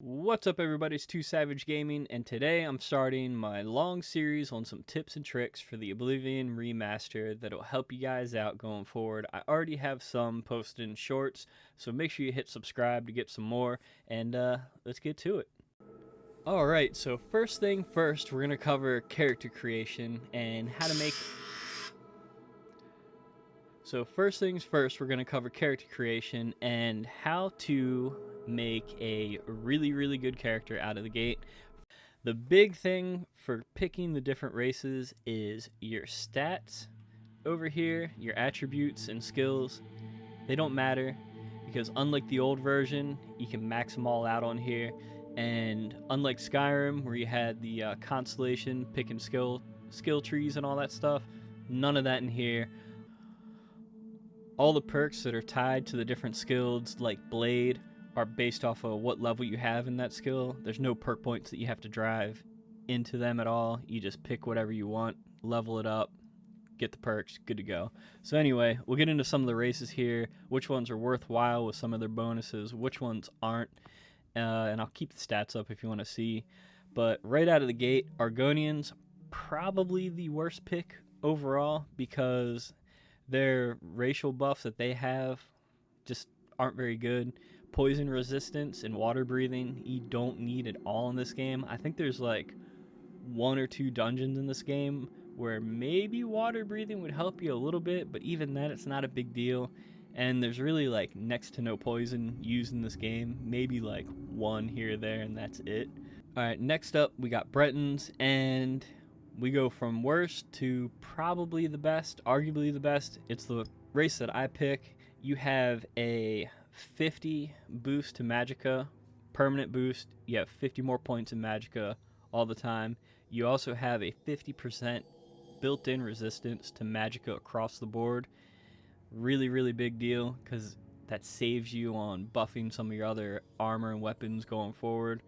What's up everybody, it's 2 Savage Gaming, and today I'm starting my long series on some tips and tricks for the Oblivion Remaster that'll help you guys out going forward. I already have some posted in shorts, so make sure you hit subscribe to get some more, and let's get to it. Alright, so first thing first, we're going to cover character creation and how to make... So first things first, we're going to cover character creation and how to make a really good character out of the gate. The big thing for picking the different races is your stats over here, your attributes and skills. They don't matter because unlike the old version, you can max them all out on here. And unlike Skyrim, where you had the constellation, picking skill trees and all that stuff, none of that in here. All the perks that are tied to the different skills, like Blade, are based off of what level you have in that skill. There's no perk points that you have to drive into them at all. You just pick whatever you want, level it up, get the perks, good to go. So anyway, we'll get into some of the races here, which ones are worthwhile with some of their bonuses, which ones aren't, and I'll keep the stats up if you want to see. But right out of the gate, Argonians, probably the worst pick overall because their racial buffs that they have just aren't very good. Poison resistance and water breathing, you don't need at all in this game. I think there's like 1 or 2 dungeons in this game where maybe water breathing would help you a little bit, but even then it's not a big deal. And there's really like next to no poison used in this game, maybe like 1 here or there, and that's it. Alright, next up we got Bretons, and we go from worst to probably the best, arguably the best. It's the race that I pick. You have a 50 boost to Magicka, permanent boost. You have 50 more points in Magicka all the time. You also have a 50% built-in resistance to Magicka across the board. Really big deal because that saves you on buffing some of your other armor and weapons going forward.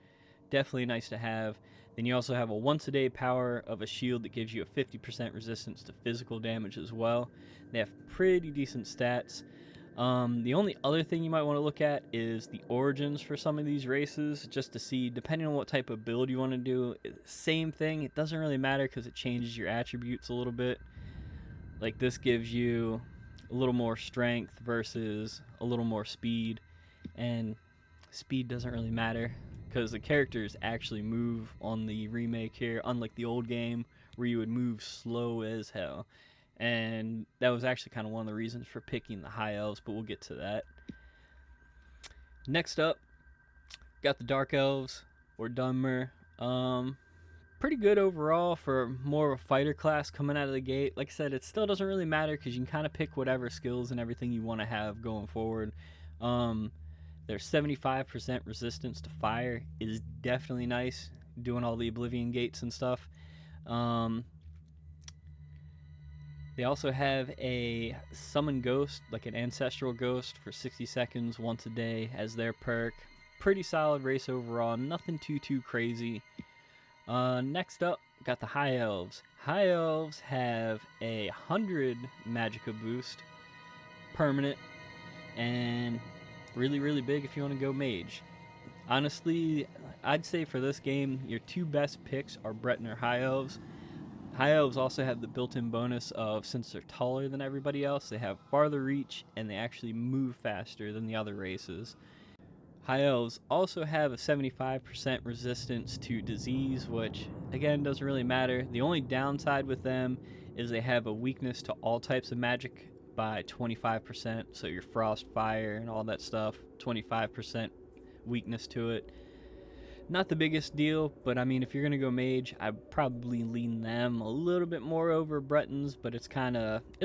Definitely nice to have. Then you also have a once a day power of a shield that gives you a 50% resistance to physical damage as well. They have pretty decent stats. The only other thing you might want to look at is the origins for some of these races, just to see, depending on what type of build you want to do, same thing. It doesn't really matter because it changes your attributes a little bit. Like this gives you a little more strength versus a little more speed, and speed doesn't really matter because the characters actually move on the remake here, unlike the old game where you would move slow as hell. And that was actually kind of one of the reasons for picking the high elves, but we'll get to that. Next up, got the dark elves, or Dunmer. Pretty good overall for more of a fighter class coming out of the gate. Like I said, it still doesn't really matter because you can kind of pick whatever skills and everything you want to have going forward. Their 75% resistance to fire is definitely nice, doing all the Oblivion gates and stuff. They also have a summon ghost, like an ancestral ghost, for 60 seconds once a day as their perk. Pretty solid race overall, nothing too crazy. Next up, got the high elves. High elves have a 100 Magicka boost, permanent, and really big if you want to go mage. Honestly, I'd say for this game, your 2 best picks are Breton or high elves. High elves also have the built-in bonus of, since they're taller than everybody else, they have farther reach and they actually move faster than the other races. High elves also have a 75% resistance to disease, which again doesn't really matter. The only downside with them is they have a weakness to all types of magic by 25%, so your frost, fire, and all that stuff, 25% weakness to it. Not the biggest deal, but I mean, if you're going to go mage, I'd probably lean them a little bit more over Bretons, but it's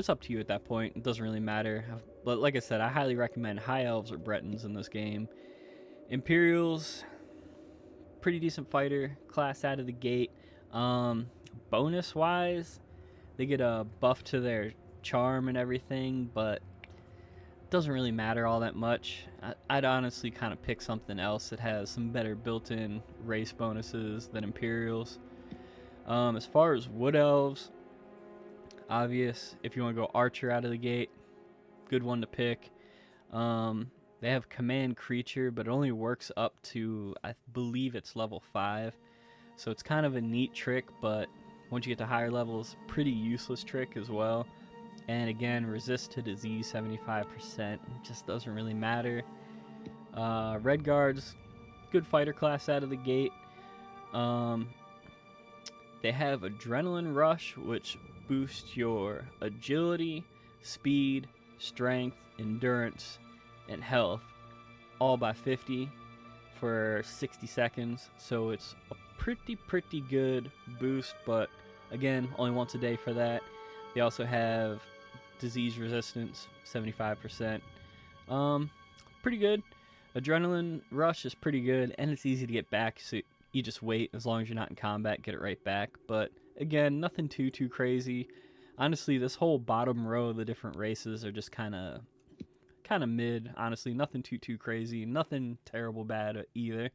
up to you at that point. It doesn't really matter. But like I said, I highly recommend high elves or Bretons in this game. Imperials, pretty decent fighter, class out of the gate. Bonus-wise, they get a buff to their charm and everything, but doesn't really matter all that much. I'd honestly kind of pick something else that has some better built-in race bonuses than Imperials. As far as Wood Elves, obvious, if you want to go Archer out of the gate, good one to pick. They have command creature, but it only works up to, I believe it's level 5. So it's kind of a neat trick, but once you get to higher levels, pretty useless trick as well. And again, resist to disease 75%. It just doesn't really matter. Red guards, good fighter class out of the gate. They have adrenaline rush, which boosts your agility, speed, strength, endurance, and health, all by 50 for 60 seconds. So it's a pretty good boost, but again, only once a day for that. They also have disease resistance 75%. Pretty good. Adrenaline rush is pretty good, and it's easy to get back, so you just wait. As long as you're not in combat, get it right back. But again, nothing too crazy. Honestly, this whole bottom row of the different races are just kind of mid. Honestly, nothing too crazy, nothing terrible bad either.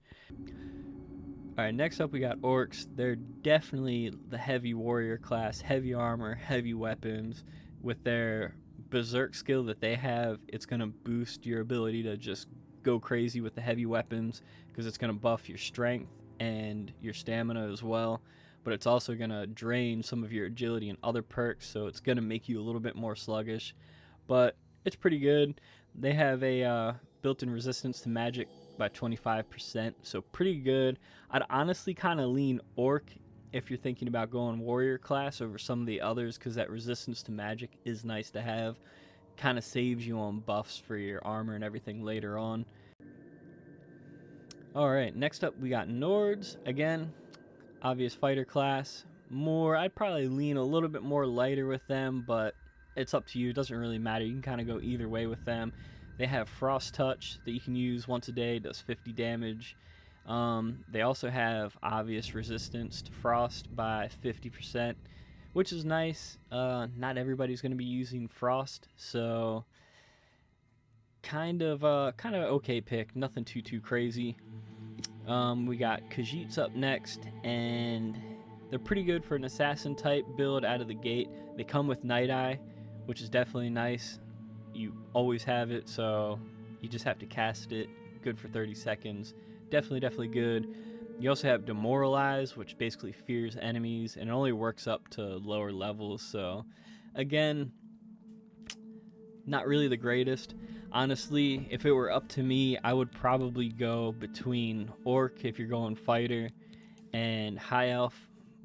All right, next up we got orcs. They're definitely the heavy warrior class, heavy armor, heavy weapons. With their berserk skill that they have, it's going to boost your ability to just go crazy with the heavy weapons, because it's going to buff your strength and your stamina as well. But it's also going to drain some of your agility and other perks, so it's going to make you a little bit more sluggish. But it's pretty good. They have a built-in resistance to magic by 25%, so pretty good. I'd honestly kind of lean orc if you're thinking about going warrior class over some of the others, because that resistance to magic is nice to have. Kind of saves you on buffs for your armor and everything later on. Alright, next up we got Nords. Again, obvious fighter class. I'd probably lean a little bit more lighter with them, but it's up to you. It doesn't really matter. You can kind of go either way with them. They have Frost Touch that you can use once a day, does 50 damage. They also have obvious resistance to frost by 50%, which is nice. Not everybody's going to be using frost, so kind of okay pick. Nothing too crazy. We got Khajiits up next, and they're pretty good for an assassin type build out of the gate. They come with Night Eye, which is definitely nice. You always have it, so you just have to cast it. Good for 30 seconds. Definitely good. You also have Demoralize, which basically fears enemies, and it only works up to lower levels. So again, not really the greatest. Honestly, if it were up to me, I would probably go between Orc if you're going fighter, and High Elf,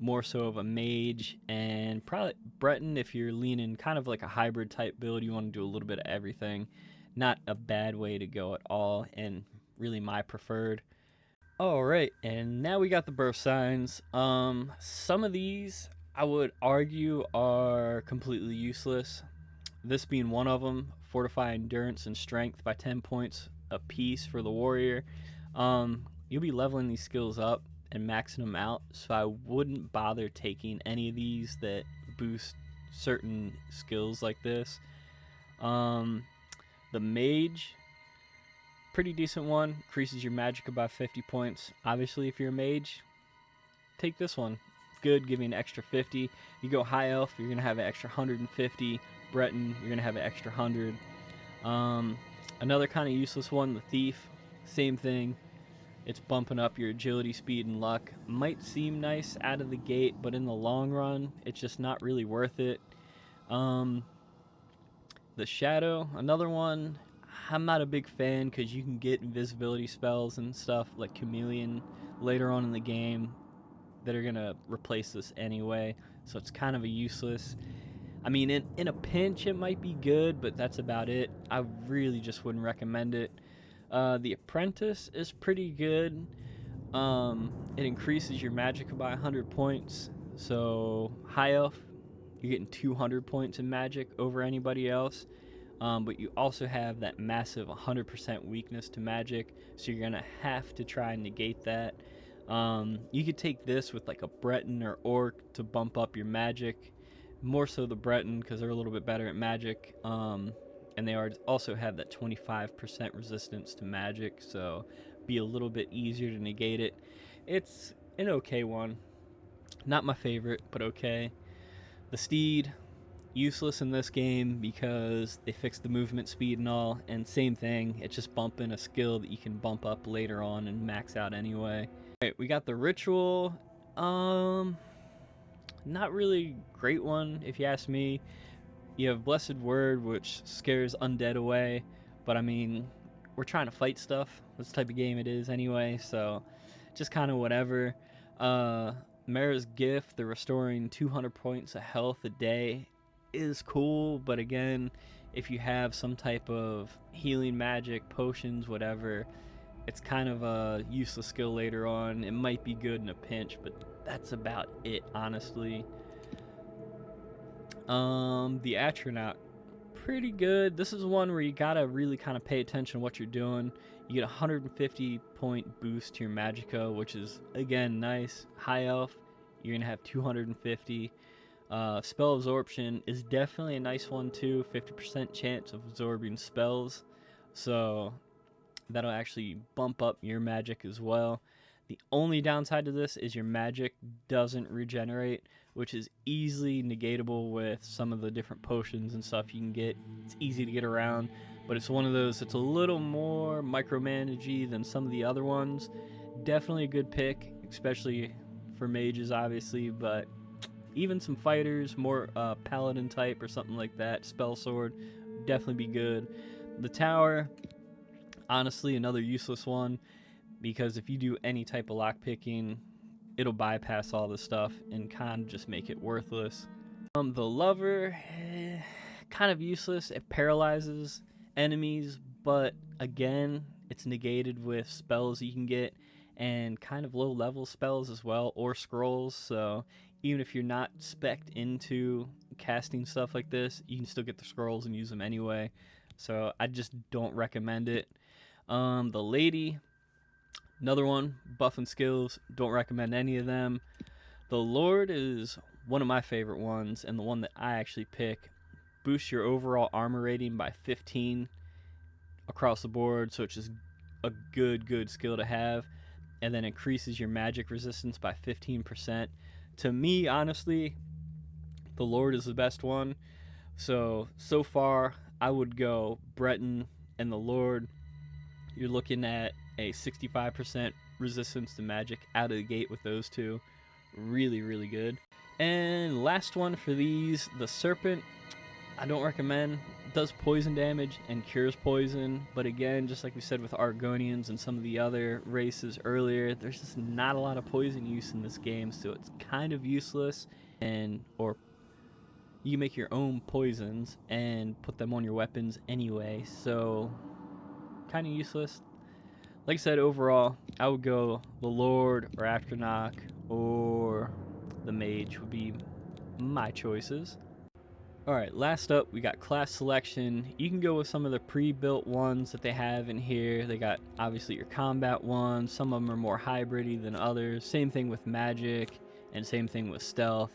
more so of a mage, and probably Breton if you're leaning kind of like a hybrid type build. You want to do a little bit of everything. Not a bad way to go at all, and really my preferred. Alright, and now we got the birth signs. Some of these I would argue are completely useless. This being one of them. Fortify endurance and strength by 10 points a piece for the warrior. You'll be leveling these skills up and maxing them out, so I wouldn't bother taking any of these that boost certain skills like this. The mage, pretty decent one, increases your magicka by 50 points. Obviously, if you're a mage, take this one. Good, give you an extra 50. You go high elf, you're gonna have an extra 150. Breton, you're gonna have an extra 100. Another kind of useless one, the thief, same thing. It's bumping up your agility, speed, and luck. Might seem nice out of the gate, but in the long run, it's just not really worth it. The shadow, another one. I'm not a big fan because you can get invisibility spells and stuff like chameleon later on in the game that are gonna replace this anyway, so it's kind of a useless. I mean, in a pinch it might be good, but that's about it. I really just wouldn't recommend it. The apprentice is pretty good. It increases your magicka by 100 points. So high elf, you're getting 200 points in magic over anybody else. But you also have that massive 100% weakness to magic, so you're gonna have to try and negate that. You could take this with like a Breton or Orc to bump up your magic. More so the Breton, because they're a little bit better at magic. And they also have that 25% resistance to magic, so be a little bit easier to negate it. It's an okay one. Not my favorite, but okay. The steed, useless in this game because they fixed the movement speed and all, and same thing, it's just bumping a skill that you can bump up later on and max out anyway. Alright, we got the ritual. Not really great one if you ask me. You have Blessed Word, which scares undead away, but I mean, we're trying to fight stuff. That's the type of game it is anyway, so just kind of whatever. Mara's Gift, the restoring 200 points of health a day, is cool, but again, if you have some type of healing magic, potions, whatever, it's kind of a useless skill later on. It might be good in a pinch, but that's about it, honestly. The Astronaut, pretty good. This is one where you gotta really kind of pay attention to what you're doing. You get a 150 point boost to your Magicka, which is again nice. High elf, you're gonna have 250. Spell absorption is definitely a nice one too. 50% chance of absorbing spells, so that'll actually bump up your magic as well. The only downside to this is your magic doesn't regenerate, which is easily negatable with some of the different potions and stuff you can get. It's easy to get around, but it's one of those that's a little more micromanagey than some of the other ones. Definitely a good pick, especially for mages, obviously, but even some fighters, more paladin type or something like that, spell sword, definitely be good. The tower, honestly, another useless one, because if you do any type of lockpicking, it'll bypass all this stuff and kind of just make it worthless. The Lover, kind of useless. It paralyzes enemies, but again, it's negated with spells you can get and kind of low level spells as well, or scrolls. So even if you're not spec'd into casting stuff like this, you can still get the scrolls and use them anyway. So I just don't recommend it. The Lady, another one, buffing skills, don't recommend any of them. The Lord is one of my favorite ones, and the one that I actually pick. Boosts your overall armor rating by 15 across the board, so it's just a good skill to have. And then increases your magic resistance by 15%. To me, honestly, the Lord is the best one. So far, I would go Breton and the Lord. You're looking at a 65% resistance to magic out of the gate with those two. Really good. And last one for these, the Serpent, I don't recommend. It does poison damage and cures poison, but again, just like we said with Argonians and some of the other races earlier, there's just not a lot of poison use in this game, so it's kind of useless. Or you make your own poisons and put them on your weapons anyway, so kind of useless. Like I said, overall, I would go the Lord or Atronach or the Mage would be my choices. Alright, last up, we got class selection. You can go with some of the pre-built ones that they have in here. They got, obviously, your combat ones. Some of them are more hybrid-y than others. Same thing with magic, and same thing with stealth.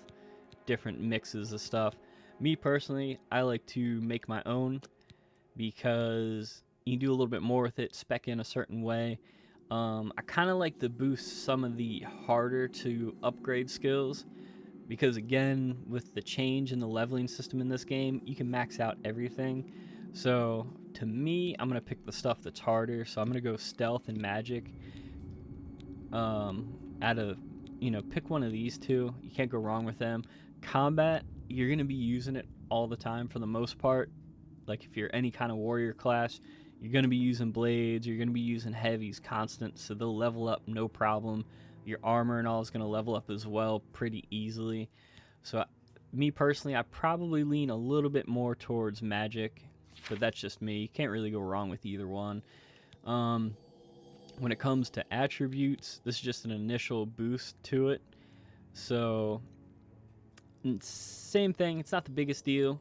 Different mixes of stuff. Me, personally, I like to make my own because you can do a little bit more with it, spec in a certain way. I kind of like to boost some of the harder to upgrade skills because, again, with the change in the leveling system in this game, you can max out everything. So to me, I'm going to pick the stuff that's harder. So I'm going to go stealth and magic. Pick one of these two. You can't go wrong with them. Combat, you're going to be using it all the time for the most part. Like if you're any kind of warrior class, you're going to be using blades, you're going to be using heavies constant, so they'll level up no problem. Your armor and all is going to level up as well pretty easily. So me personally, I probably lean a little bit more towards magic, but that's just me. You can't really go wrong with either one. When it comes to attributes, this is just an initial boost to it. So same thing, it's not the biggest deal.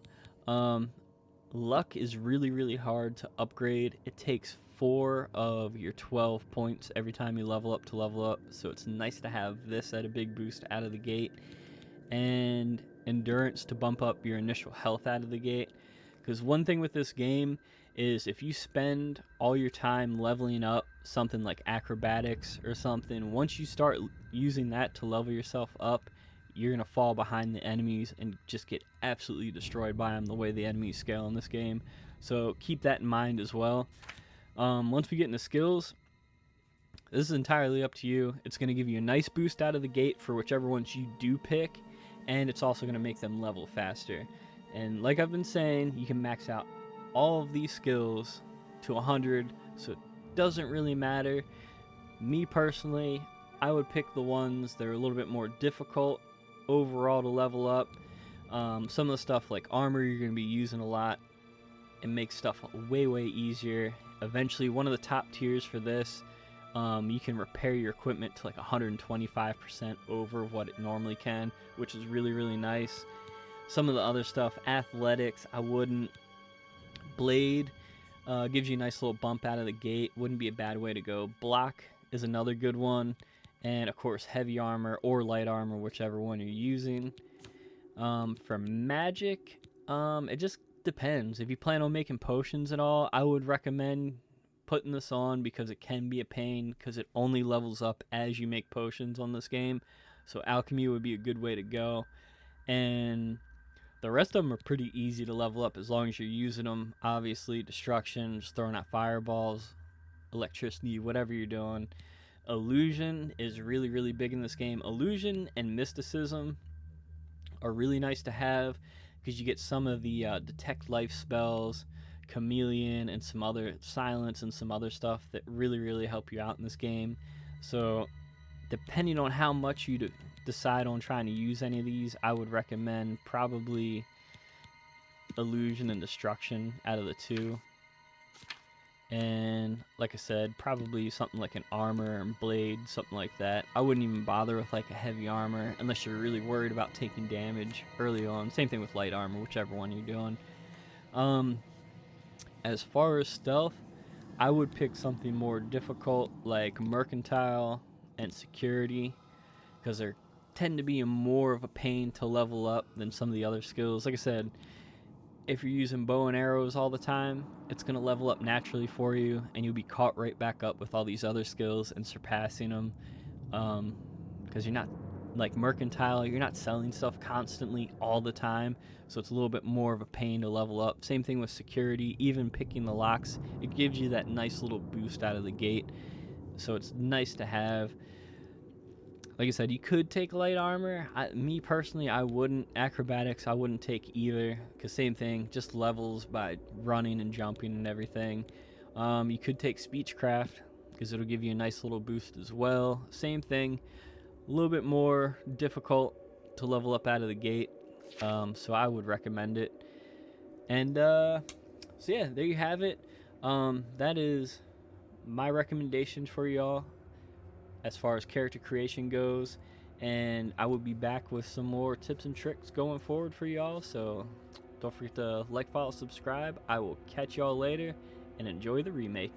Luck is really hard to upgrade. It takes 4 of your 12 points every time you level up, so it's nice to have this at a big boost out of the gate. And endurance to bump up your initial health out of the gate, because one thing with this game is if you spend all your time leveling up something like acrobatics or something, once you start using that to level yourself up, you're going to fall behind the enemies and just get absolutely destroyed by them the way the enemies scale in this game. So keep that in mind as well. Once we get into skills, this is entirely up to you. It's going to give you a nice boost out of the gate for whichever ones you do pick, and it's also going to make them level faster. And like I've been saying, you can max out all of these skills to 100, so it doesn't really matter. Me personally, I would pick the ones that are a little bit more difficult overall to level up. Some of the stuff like armor you're going to be using a lot. It makes stuff way easier. Eventually, one of the top tiers for this, you can repair your equipment to like 125% over what it normally can, which is really nice. Some of the other stuff, athletics, I wouldn't. Blade gives you a nice little bump out of the gate. Wouldn't be a bad way to go. Block is another good one. And of course, heavy armor or light armor, whichever one you're using. For magic, it just depends. If you plan on making potions at all, I would recommend putting this on because it can be a pain because it only levels up as you make potions on this game. So alchemy would be a good way to go. And the rest of them are pretty easy to level up as long as you're using them. Obviously, destruction, just throwing out fireballs, electricity, whatever you're doing. Illusion is really big in this game. Illusion and mysticism are really nice to have because you get some of the detect life spells, chameleon, and some other silence and some other stuff that really help you out in this game. So depending on how much you decide on trying to use any of these, I would recommend probably illusion and destruction out of the two. And like I said, probably something like an armor and blade, something like that. I wouldn't even bother with like a heavy armor unless you're really worried about taking damage early on. Same thing with light armor, whichever one you're doing. As far as stealth, I would pick something more difficult like mercantile and security because they tend to be more of a pain to level up than some of the other skills. Like I said, if you're using bow and arrows all the time, it's going to level up naturally for you, and you'll be caught right back up with all these other skills and surpassing them. Because you're not, like mercantile, you're not selling stuff constantly all the time, so it's a little bit more of a pain to level up. Same thing with security, even picking the locks, it gives you that nice little boost out of the gate, so it's nice to have. Like I said, you could take light armor. Me personally, I wouldn't. Acrobatics, I wouldn't take either, because same thing, just levels by running and jumping and everything. You could take speechcraft, because it'll give you a nice little boost as well. Same thing, a little bit more difficult to level up out of the gate, so I would recommend it. And so yeah, there you have it. That is my recommendations for y'all as far as character creation goes, and I will be back with some more tips and tricks going forward for y'all, so don't forget to like, follow, subscribe. I will catch y'all later, and enjoy the remake.